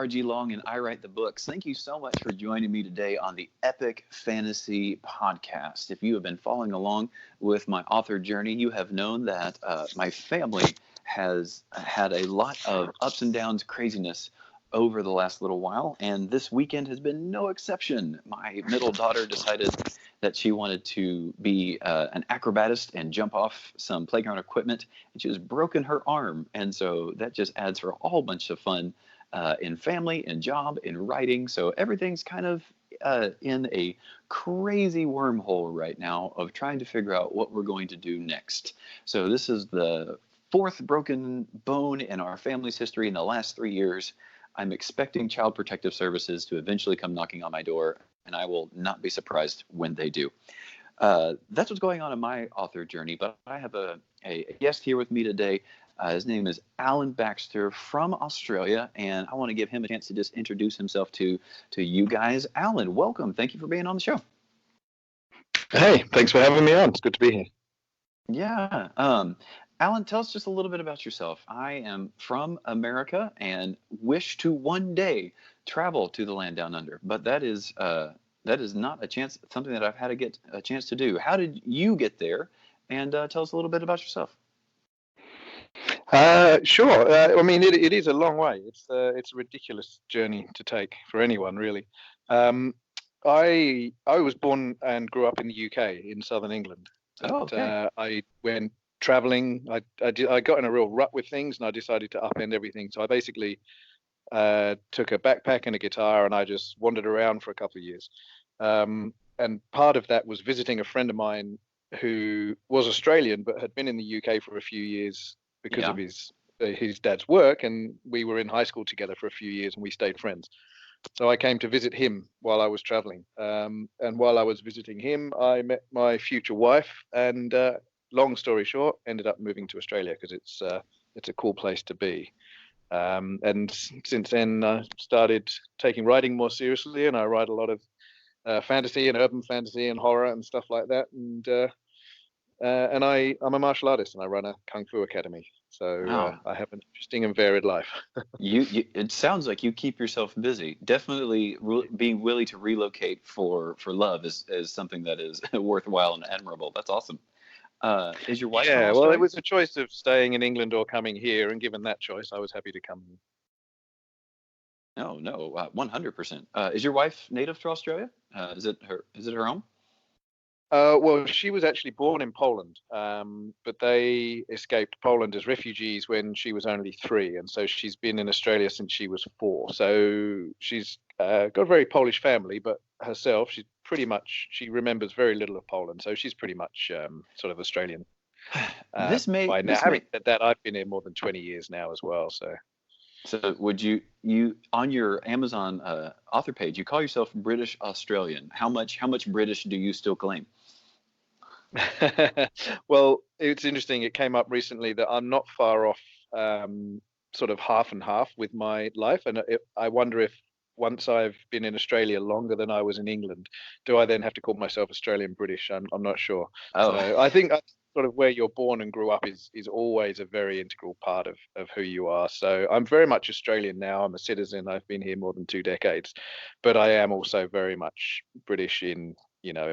R.G. Long, and I write the books. Thank you so much for joining me today on the Epic Fantasy Podcast. If you have been following along with my author journey, you have known that my family has had a lot of ups and downs, craziness over the last little while, and this weekend has been no exception. My middle daughter decided that she wanted to be an acrobatist and jump off some playground equipment, and she has broken her arm, and so that just adds for a whole bunch of fun in family, in job, in writing. So everything's kind of in a crazy wormhole right now of trying to figure out what we're going to do next. So this is the fourth broken bone in our family's history in the last 3 years. I'm expecting Child Protective Services to eventually come knocking on my door, and I will not be surprised when they do. That's what's going on in my author journey, but I have a guest here with me today. His name is Alan Baxter from Australia, and I want to give him a chance to just introduce himself to you guys. Alan, welcome. Thank you for being on the show. Hey, thanks for having me on. It's good to be here. Yeah. Alan, tell us just a little bit about yourself. I am from America and wish to one day travel to the land down under, but that is not something that I've had to get a chance to do. How did you get there? And tell us a little bit about yourself. Sure. I mean, it is a long way. It's a ridiculous journey to take for anyone, really. I was born and grew up in the UK in southern England. Oh, okay. I went traveling. I got in a real rut with things, and I decided to upend everything. So I basically took a backpack and a guitar, and I just wandered around for a couple of years. And part of that was visiting a friend of mine who was Australian but had been in the UK for a few years because of his dad's work, and we were in high school together for a few years, and we stayed friends. So I came to visit him while I was traveling, and while I was visiting him, I met my future wife, and long story short, ended up moving to Australia because it's a cool place to be. And since then, I started taking writing more seriously, and I write a lot of fantasy and urban fantasy and horror and stuff like that. And I'm a martial artist, and I run a kung fu academy. So Wow. I have an interesting and varied life. It sounds like you keep yourself busy. Definitely being willing to relocate for love is something that is worthwhile and admirable. That's awesome. Is your wife from Yeah, well, Australia? it was a choice of staying in England or coming here, and given that choice, I was happy to come here. No, 100%. Is your wife native to Australia? Is it her home? Well, she was actually born in Poland, but they escaped Poland as refugees when she was only 3, and so she's been in Australia since she was 4. So she's got a very Polish family, but herself, she remembers very little of Poland, so she's pretty much sort of Australian by now. Having said that, I've been here more than 20 years now as well. So would you on your Amazon author page, you call yourself British Australian? How much British do you still claim? Well, it's interesting. It came up recently that I'm not far off, sort of half and half with my life, and I wonder if once I've been in Australia longer than I was in England, do I then have to call myself Australian British? I'm not sure. Oh. So I think sort of where you're born and grew up is always a very integral part of who you are. So I'm very much Australian now. I'm a citizen. I've been here more than 2 decades, but I am also very much British in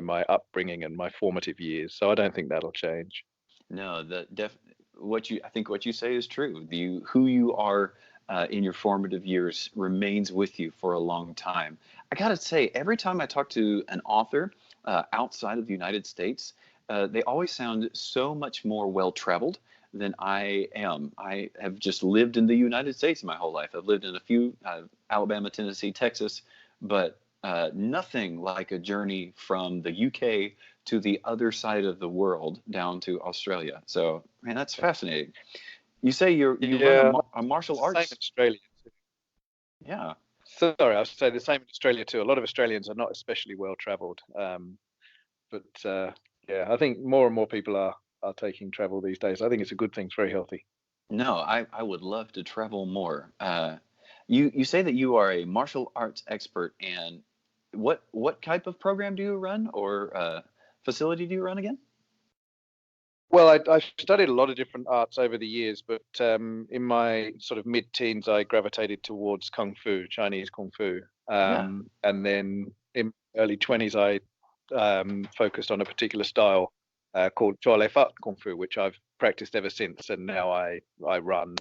my upbringing and my formative years. So I don't think that'll change. No, I think what you say is true. Who you are in your formative years remains with you for a long time. I gotta say, every time I talk to an author outside of the United States, they always sound so much more well-traveled than I am. I have just lived in the United States my whole life. I've lived in a few, Alabama, Tennessee, Texas, but nothing like a journey from the UK to the other side of the world down to Australia. So, man, that's fascinating. You say you run a martial arts. Same in Australia too. Yeah. Sorry, I was say the same in Australia too. A lot of Australians are not especially well travelled, but yeah, I think more and more people are taking travel these days. I think it's a good thing. It's very healthy. No, I would love to travel more. You say that you are a martial arts expert, and what type of program do you run, or facility do you run again? Well, I've studied a lot of different arts over the years, but in my sort of mid-teens, I gravitated towards Kung Fu, Chinese Kung Fu. Yeah. And then in early 20s, I focused on a particular style called Chole Fat Kung Fu, which I've practiced ever since. And now I run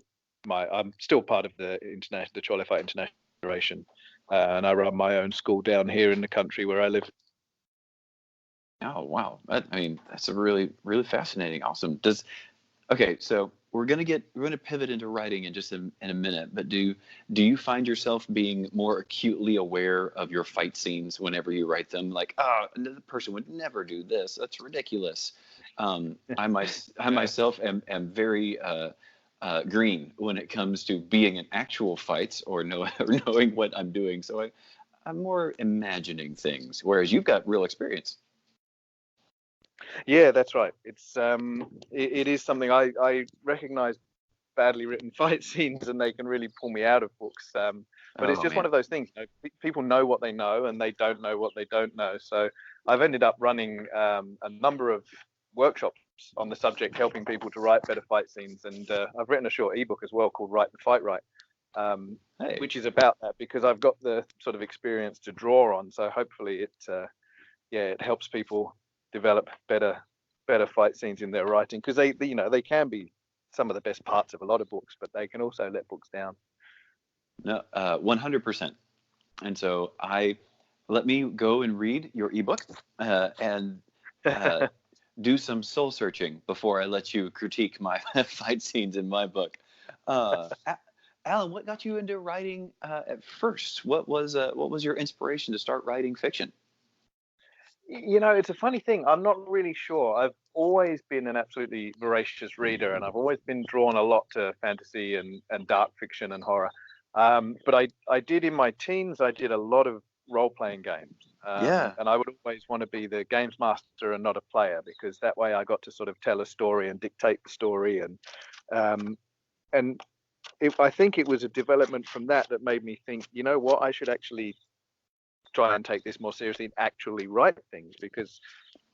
I'm still part of the Chole Fat International Federation, and I run my own school down here in the country where I live. Oh, wow. I mean, that's a really, really fascinating. Awesome. Okay, so we're gonna pivot into writing in just in a minute, but do you find yourself being more acutely aware of your fight scenes whenever you write them? Like, oh, another person would never do this. That's ridiculous. I Yeah. myself am very green when it comes to being in actual fights or or knowing what I'm doing. So I'm more imagining things, whereas you've got real experience. Yeah, that's right. It is something I recognize badly written fight scenes, and they can really pull me out of books. But it's Oh just one man. of those things. People know what they know, and they don't know what they don't know. So I've ended up running a number of workshops on the subject, helping people to write better fight scenes. And I've written a short ebook as well called "Write the Fight Right," Hey. which is about that because I've got the sort of experience to draw on. So hopefully it helps people develop better fight scenes in their writing, because they can be some of the best parts of a lot of books, but they can also let books down. No, 100%. And so let me go and read your ebook and uh, do some soul searching before I let you critique my fight scenes in my book. Alan, what got you into writing at first? What was your inspiration to start writing fiction? It's a funny thing. I'm not really sure. I've always been an absolutely voracious reader, and I've always been drawn a lot to fantasy and dark fiction and horror. But I did in my teens, I did a lot of role-playing games. Yeah. And I would always want to be the games master and not a player, because that way I got to sort of tell a story and dictate the story. Um, and I think it was a development from that made me think, you know what, I should actually try and take this more seriously and actually write things, because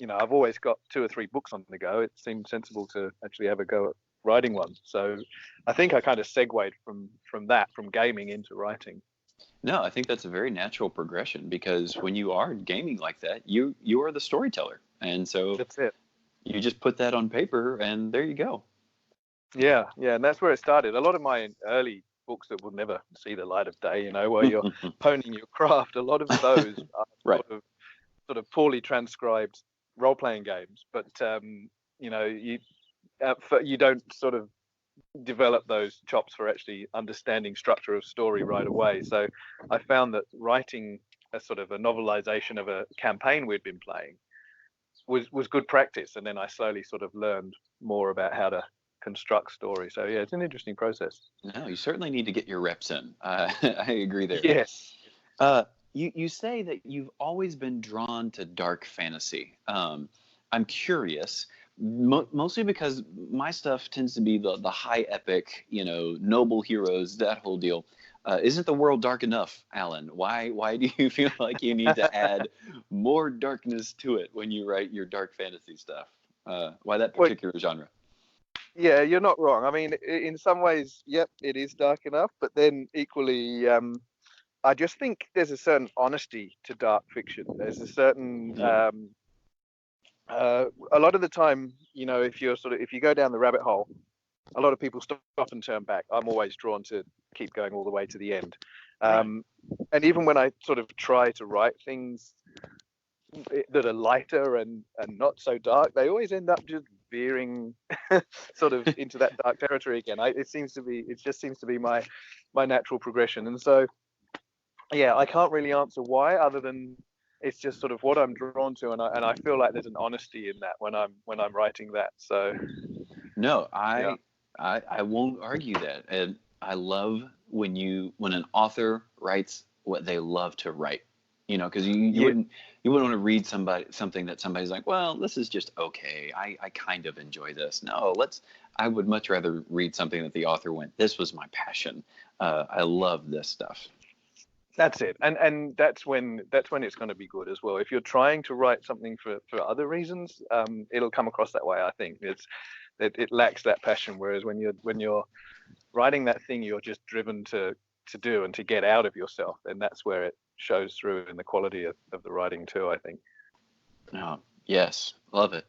I've always got 2 or 3 books on the go. It seemed sensible to actually have a go at writing one. So I think I kind of segued from gaming into writing. No, I think that's a very natural progression because when you are gaming like that, you are the storyteller. And so That's it. you just put that on paper and there you go. Yeah, yeah, and that's where it started. A lot of my early books that will never see the light of day, where you're honing your craft, a lot of those are Right. sort of poorly transcribed role-playing games. But you don't sort of develop those chops for actually understanding structure of story right away. So I found that writing a sort of a novelization of a campaign we'd been playing was good practice, and then I slowly sort of learned more about how to construct story. So yeah, it's an interesting process. No, you certainly need to get your reps in. I agree there. Yes. You say that you've always been drawn to dark fantasy. I'm curious, mostly because my stuff tends to be the high epic, noble heroes, that whole deal. Isn't the world dark enough, Alan? Why do you feel like you need to add more darkness to it when you write your dark fantasy stuff? Why that Well, particular genre? yeah, you're not wrong. I mean, in some ways, yep, it is dark enough, but then equally, I just think there's a certain honesty to dark fiction. There's a certain Yeah. a lot of the time, if you go down the rabbit hole, a lot of people stop and turn back. I'm always drawn to keep going all the way to the end. Right. And even when I sort of try to write things that are lighter and not so dark, they always end up just veering sort of into that dark territory again. It just seems to be my natural progression. And so, yeah, I can't really answer why, other than it's just sort of what I'm drawn to, and I feel like there's an honesty in that when I'm writing that. So No, yeah, I won't argue that. And I love when an author writes what they love to write. Because yeah, you wouldn't want to read something that somebody's like, well, this is just okay. I kind of enjoy this. No, I would much rather read something that the author went, this was my passion. I love this stuff. That's it, and that's when it's going to be good as well. If you're trying to write something for other reasons, it'll come across that way. I think it lacks that passion. Whereas when you're writing that thing you're just driven to do and to get out of yourself, then that's where it shows through in the quality of the writing too, I think. Oh, yes, love it.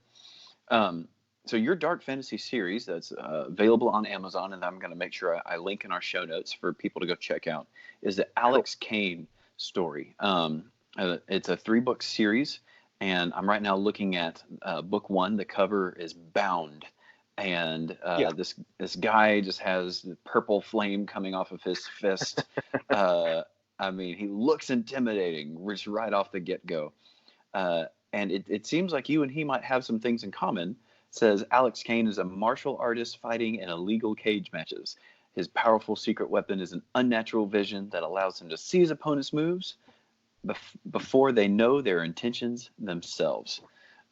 Um, so your dark fantasy series that's available on Amazon, and I'm going to make sure I link in our show notes for people to go check out, is the Alex Kane story. It's a 3-book series, and I'm right now looking at book 1. The cover is bound, and Yeah. this guy just has the purple flame coming off of his fist. I mean, he looks intimidating just right off the get-go. And it seems like you and he might have some things in common. It says Alex Kane is a martial artist fighting in illegal cage matches. His powerful secret weapon is an unnatural vision that allows him to see his opponent's moves before they know their intentions themselves.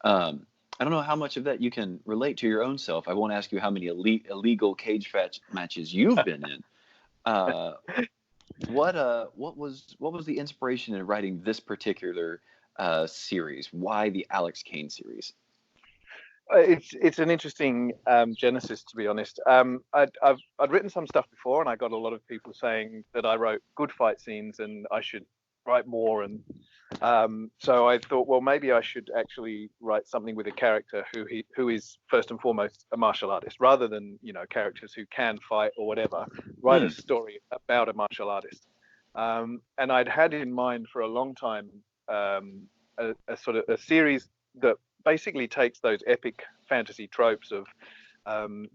I don't know how much of that you can relate to your own self. I won't ask you how many illegal cage matches you've been in. What was the inspiration in writing this particular series? Why the Alex Kane series? It's an interesting genesis, to be honest. I'd written some stuff before, and I got a lot of people saying that I wrote good fight scenes, and I should write more. And so I thought, well, maybe I should actually write something with a character who is first and foremost a martial artist, rather than characters who can fight or whatever. Write a story about a martial artist. And I'd had in mind for a long time a sort of a series that basically takes those epic fantasy tropes of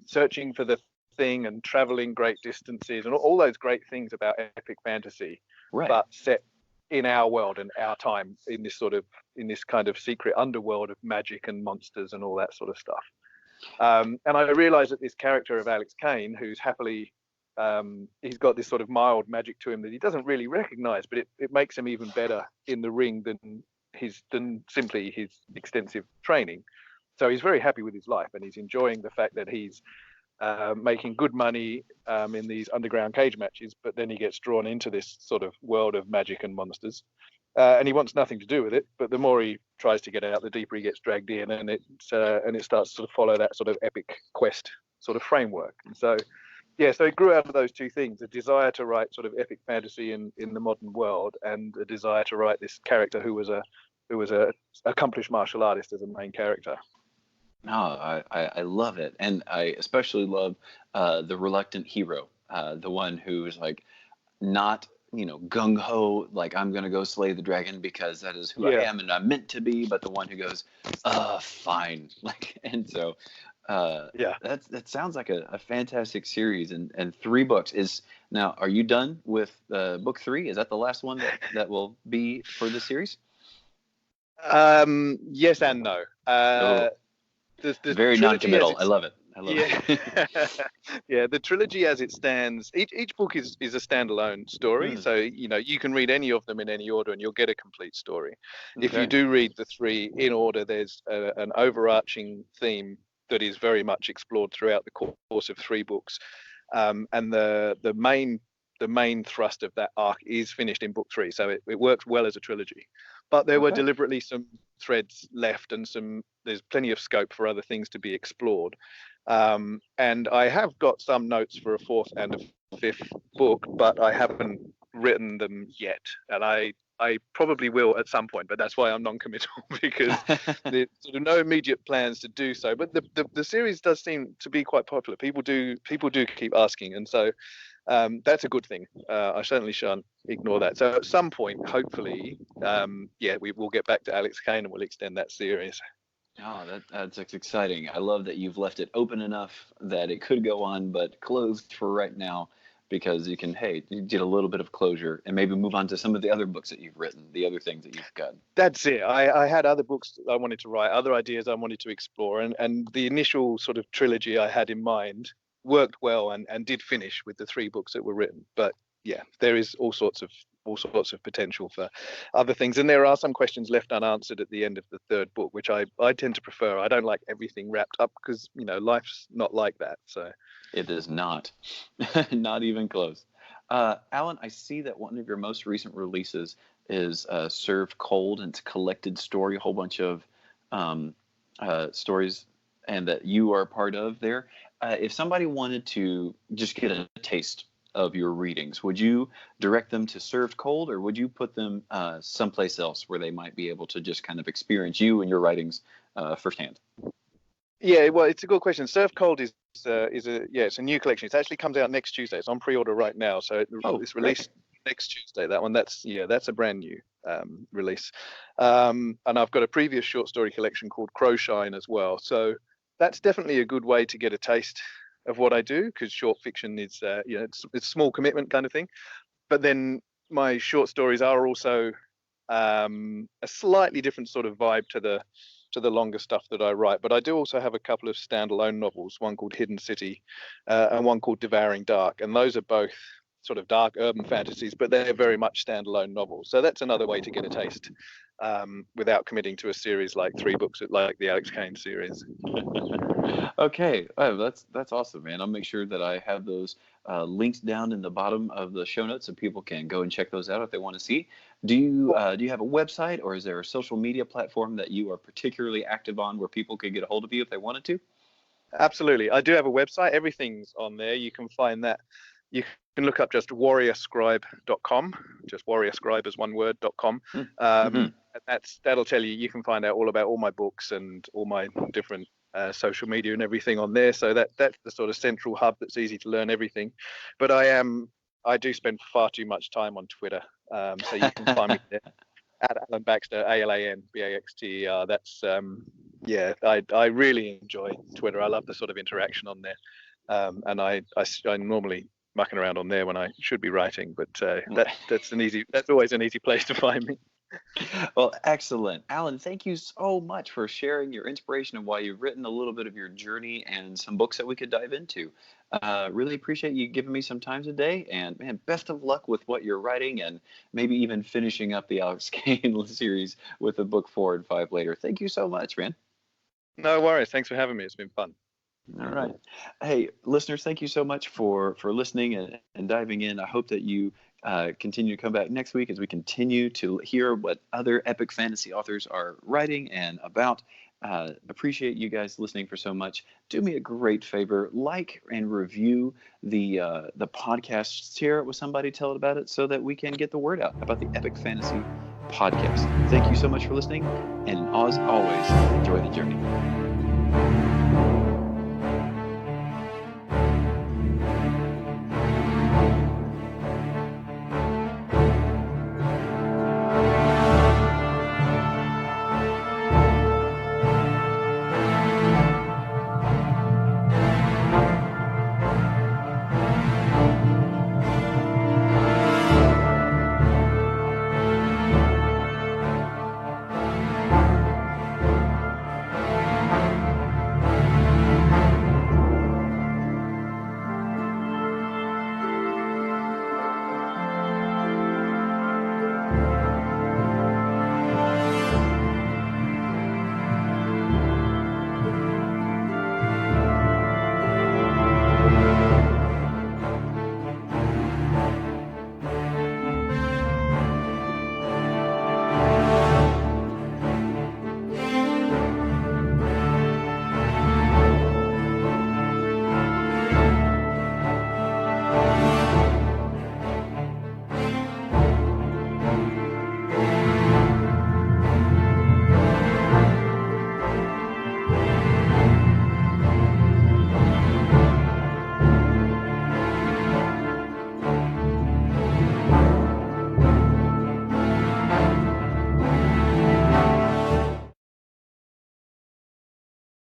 searching for the thing and traveling great distances and all those great things about epic fantasy, right, but set in our world and our time, in this kind of secret underworld of magic and monsters and all that sort of stuff. And I realized that this character of Alex Kane, who's happily he's got this sort of mild magic to him that he doesn't really recognize, but it makes him even better in the ring than simply his extensive training. So he's very happy with his life, and he's enjoying the fact that he's making good money in these underground cage matches, but then he gets drawn into this sort of world of magic and monsters, and he wants nothing to do with it. But the more he tries to get out, the deeper he gets dragged in, and it starts to sort of follow that sort of epic quest sort of framework. And so it grew out of those two things: a desire to write sort of epic fantasy in the modern world, and a desire to write this character who was a accomplished martial artist as a main character. No, I love it, and I especially love the reluctant hero, the one who's like not gung ho, like I'm gonna go slay the dragon because that is who I am and I'm meant to be, but the one who goes, fine, like, and so. That sounds like a fantastic series, and 3 books is now. Are you done with book 3? Is that the last one that will be for the series? Yes and no. The very non-committal. I love it. Yeah, the trilogy as it stands, each book is a standalone story. So you can read any of them in any order and you'll get a complete story. Okay. If you do read the 3 in order, there's an overarching theme that is very much explored throughout the course of 3 books, and the main thrust of that arc is finished in book 3, so it works well as a trilogy. But there were deliberately some threads left, and there's plenty of scope for other things to be explored. And I have got some notes for a 4th and a 5th book, but I haven't written them yet, and I probably will at some point, but that's why I'm non-committal, because there's sort of no immediate plans to do so. But the series does seem to be quite popular. People do keep asking, and so that's a good thing. I certainly shan't ignore that. So at some point, hopefully, we will get back to Alex Kane and we'll extend that series. Oh, that's exciting. I love that you've left it open enough that it could go on, but closed for right now, because you get a little bit of closure and maybe move on to some of the other books that you've written, the other things that you've got. That's it. I had other books I wanted to write, other ideas I wanted to explore, and the initial sort of trilogy I had in mind worked well and did finish with the 3 books that were written. But yeah, there is all sorts of potential for other things, and there are some questions left unanswered at the end of the 3rd book, which I tend to prefer. I don't like everything wrapped up, because life's not like that. So it is not. Not even close. Alan, I see that one of your most recent releases is Served Cold, and it's a collected story, a whole bunch of stories, and that you are a part of there. If somebody wanted to just get a taste of your readings, would you direct them to Served Cold, or would you put them someplace else where they might be able to just kind of experience you and your writings firsthand? Yeah, well, it's a good question. Surf Cold is it's a new collection. It actually comes out next Tuesday. It's on pre-order right now, so it's released next Tuesday. That one, that's a brand new release. And I've got a previous short story collection called Crowshine as well. So that's definitely a good way to get a taste of what I do, because short fiction is it's small commitment kind of thing. But then my short stories are also a slightly different sort of vibe to the longer stuff that I write. But I do also have a couple of standalone novels, one called Hidden City and one called Devouring Dark. And those are both sort of dark urban fantasies, but they're very much standalone novels. So that's another way to get a taste without committing to a series like 3 books, like the Alex Kane series. Okay, that's awesome, man. I'll make sure that I have those links down in the bottom of the show notes so people can go and check those out if they want to see. Do you have a website, or is there a social media platform that you are particularly active on where people could get a hold of you if they wanted to? Absolutely. I do have a website. Everything's on there. You can find that. You can look up just warriorscribe.com, just warriorscribe as one word.com. That'll tell you. You can find out all about all my books and all my different social media and everything on there. So that's the sort of central hub that's easy to learn everything. But I do spend far too much time on Twitter. So you can find me there at Alan Baxter, AlanBaxter. That's I really enjoy Twitter. I love the sort of interaction on there. And I normally mucking around on there when I should be writing, but that's always an easy place to find me. Well, excellent. Alan, thank you so much for sharing your inspiration and why you've written, a little bit of your journey, and some books that we could dive into. Really appreciate you giving me some time today, and man, best of luck with what you're writing, and maybe even finishing up the Alex Kane series with a book 4 and 5 later. Thank you so much, man. No worries. Thanks for having me. It's been fun. All right. Hey, listeners, thank you so much for listening and diving in. I hope that you continue to come back next week as we continue to hear what other epic fantasy authors are writing and about. Appreciate you guys listening for so much. Do me a great favor, like and review the podcast. Share it with somebody, tell it about it, so that we can get the word out about the Epic Fantasy Podcast. Thank you so much for listening, and as always, enjoy the journey.